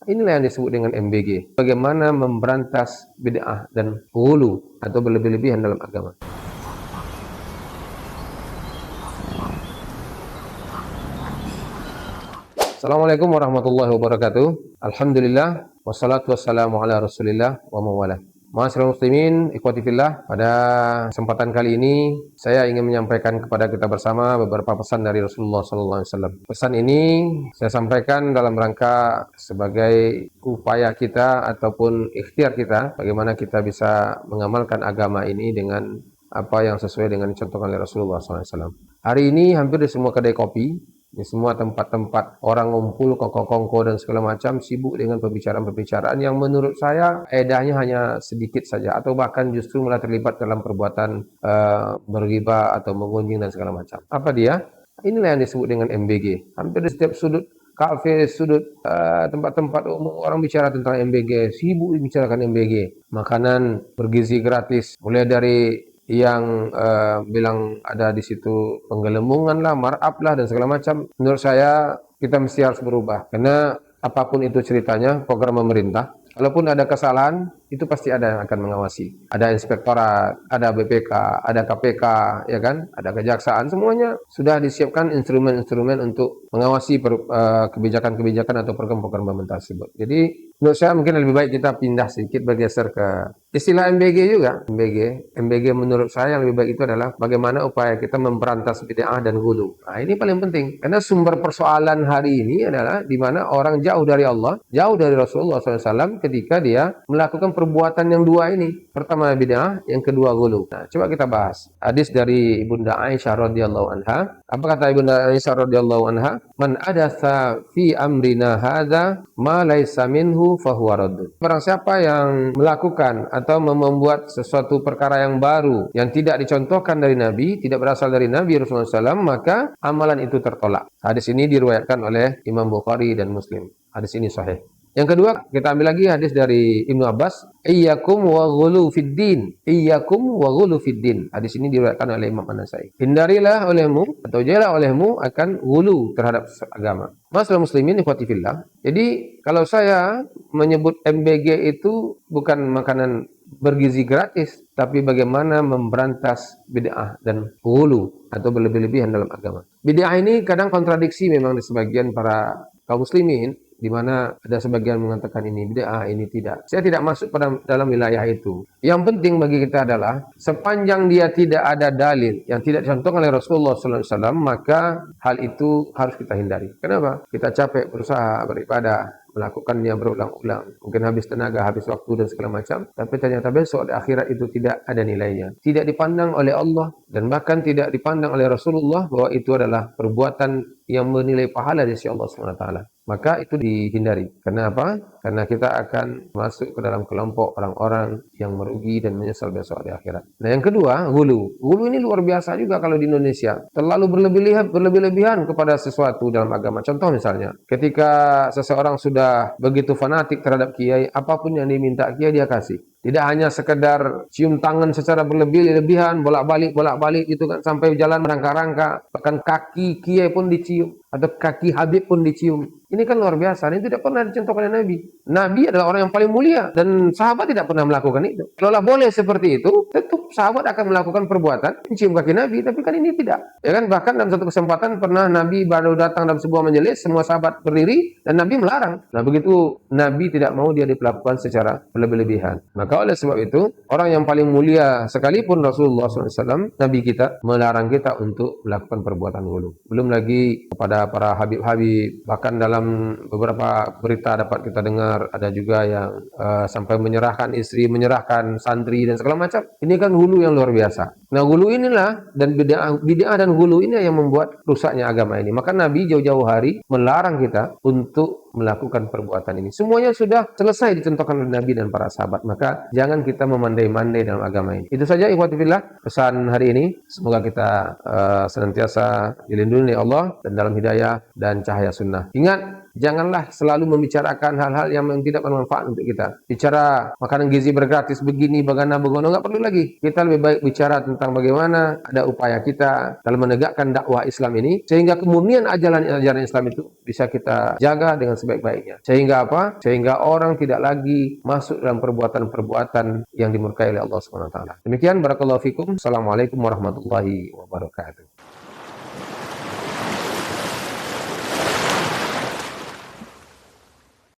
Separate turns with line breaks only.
Inilah yang disebut dengan MBG. Bagaimana memberantas bid'ah dan ghulu atau berlebih-lebihan dalam agama. Assalamualaikum warahmatullahi wabarakatuh. Alhamdulillah wassalatu wassalamu ala Rasulillah wa mawala. Ma'asyiral muslimin, ikhwati fillah, pada kesempatan kali ini saya ingin menyampaikan kepada kita bersama beberapa pesan dari Rasulullah SAW. Pesan ini saya sampaikan dalam rangka sebagai upaya kita ataupun ikhtiar kita bagaimana kita bisa mengamalkan agama ini dengan apa yang sesuai dengan contohkan oleh Rasulullah SAW. Hari ini hampir di semua kedai kopi, di semua tempat-tempat orang ngumpul, kongko-kongko dan segala macam sibuk dengan pembicaraan-pembicaraan yang menurut saya edahnya hanya sedikit saja atau bahkan justru malah terlibat dalam perbuatan berghibah atau menggunjing dan segala macam. Apa dia? Inilah yang disebut dengan MBG. Hampir di setiap sudut kafe, sudut tempat-tempat umum orang bicara tentang MBG, sibuk membicarakan MBG. Makanan bergizi gratis, mulai dari yang bilang ada di situ penggelembungan lah, markup lah dan segala macam. Menurut saya kita mesti harus berubah karena apapun itu ceritanya program pemerintah, kalaupun ada kesalahan itu pasti ada yang akan mengawasi. Ada inspektorat, ada BPK, ada KPK, ya kan? Ada kejaksaan, semuanya sudah disiapkan instrumen-instrumen untuk mengawasi kebijakan-kebijakan atau program-program pemerintah tersebut. Jadi menurut saya mungkin lebih baik kita pindah sedikit bergeser ke istilah MBG juga. MBG menurut saya yang lebih baik itu adalah bagaimana upaya kita memberantas bid'ah dan ghulu. Nah, ini paling penting karena sumber persoalan hari ini adalah di mana orang jauh dari Allah, jauh dari Rasulullah SAW ketika dia melakukan perbuatan yang dua ini. Pertama bid'ah, yang kedua ghulu. Nah, coba kita bahas hadis dari Ibunda Aisyah radhiyallahu anha. Apa kata Ibunda Aisyah radhiyallahu anha? Man adatsa fi amrina hadza ma laisa minhu fahuwa radd. Barang siapa yang melakukan atau membuat sesuatu perkara yang baru yang tidak dicontohkan dari Nabi, tidak berasal dari Nabi Rasulullah SAW, maka amalan itu tertolak. Hadis ini diriwayatkan oleh Imam Bukhari dan Muslim. Hadis ini sahih. Yang kedua, kita ambil lagi hadis dari Ibnu Abbas, iyyakum wa ghulu fid din. Iyyakum wa ghulu fid din. Hadis ini diriwayatkan oleh Imam An-Nasa'i. Hindarilah olehmu atau jauhlah olehmu akan ghulu terhadap agama. Masalah muslimin ikhwati fillah. Jadi, kalau saya menyebut MBG itu bukan makanan bergizi gratis, tapi bagaimana memberantas bid'ah dan ghulu atau berlebih-lebihan dalam agama. Bid'ah ini kadang kontradiksi memang di sebagian para kaum muslimin, di mana ada sebagian mengatakan ini bid'ah, ini tidak. Saya tidak masuk dalam wilayah itu. Yang penting bagi kita adalah sepanjang dia tidak ada dalil yang tidak dicontohkan oleh Rasulullah SAW, maka hal itu harus kita hindari. Kenapa? Kita capek berusaha beribadah, melakukannya berulang-ulang. Mungkin habis tenaga, habis waktu dan segala macam. Tapi ternyata besok di akhirat itu tidak ada nilainya. Tidak dipandang oleh Allah dan bahkan tidak dipandang oleh Rasulullah bahwa itu adalah perbuatan yang menilai pahala di sisi Allah SWT. Maka itu dihindari. Kenapa? Karena kita akan masuk ke dalam kelompok orang-orang yang merugi dan menyesal besok di akhirat. Nah, yang kedua, ghulu. Ghulu ini luar biasa juga kalau di Indonesia. Terlalu berlebih-lebihan kepada sesuatu dalam agama. Contoh misalnya, ketika seseorang sudah begitu fanatik terhadap kiai, apapun yang diminta kiai dia kasih. Tidak hanya sekedar cium tangan secara berlebih-lebihan, bolak-balik gitu kan, sampai jalan merangka-rangka, bahkan kaki kiai pun dicium atau kaki Habib pun dicium. Ini kan luar biasa. Ini tidak pernah dicontohkan oleh Nabi. Nabi adalah orang yang paling mulia dan sahabat tidak pernah melakukan itu. Kalau boleh seperti itu, tentu sahabat akan melakukan perbuatan mencium kaki Nabi, tapi kan ini tidak. Ya kan, bahkan dalam satu kesempatan pernah Nabi baru datang dalam sebuah majelis, semua sahabat berdiri dan Nabi melarang. Nah, begitu Nabi tidak mau dia diperlakukan secara berlebih-lebihan. Maka oleh sebab itu, orang yang paling mulia sekalipun Rasulullah SAW, Nabi kita melarang kita untuk melakukan perbuatan ghulu. Belum lagi kepada para habib-habib, bahkan dalam beberapa berita dapat kita dengar ada juga yang sampai menyerahkan istri, menyerahkan santri dan segala macam. Ini kan ghulu yang luar biasa. Nah, ghulu inilah dan bid'ah dan ghulu ini yang membuat rusaknya agama ini. Maka Nabi jauh-jauh hari melarang kita untuk melakukan perbuatan ini. Semuanya sudah selesai dicontohkan oleh Nabi dan para sahabat. Maka jangan kita memandai-mandai dalam agama ini. Itu saja ikhwati fillah pesan hari ini. Semoga kita senantiasa dilindungi oleh Allah dan dalam hidayah dan cahaya sunnah. Ingat, Janganlah selalu membicarakan hal-hal yang tidak bermanfaat untuk kita. Bicara makanan gizi bergratis begini, bagaimana, nggak perlu lagi. Kita lebih baik bicara tentang bagaimana ada upaya kita dalam menegakkan dakwah Islam ini, sehingga kemurnian ajaran Islam itu bisa kita jaga dengan sebaik-baiknya. Sehingga apa? Sehingga orang tidak lagi masuk dalam perbuatan-perbuatan yang dimurkai oleh Allah Subhanahu wa taala. Demikian, barakallahu fikum. Assalamualaikum warahmatullahi wabarakatuh.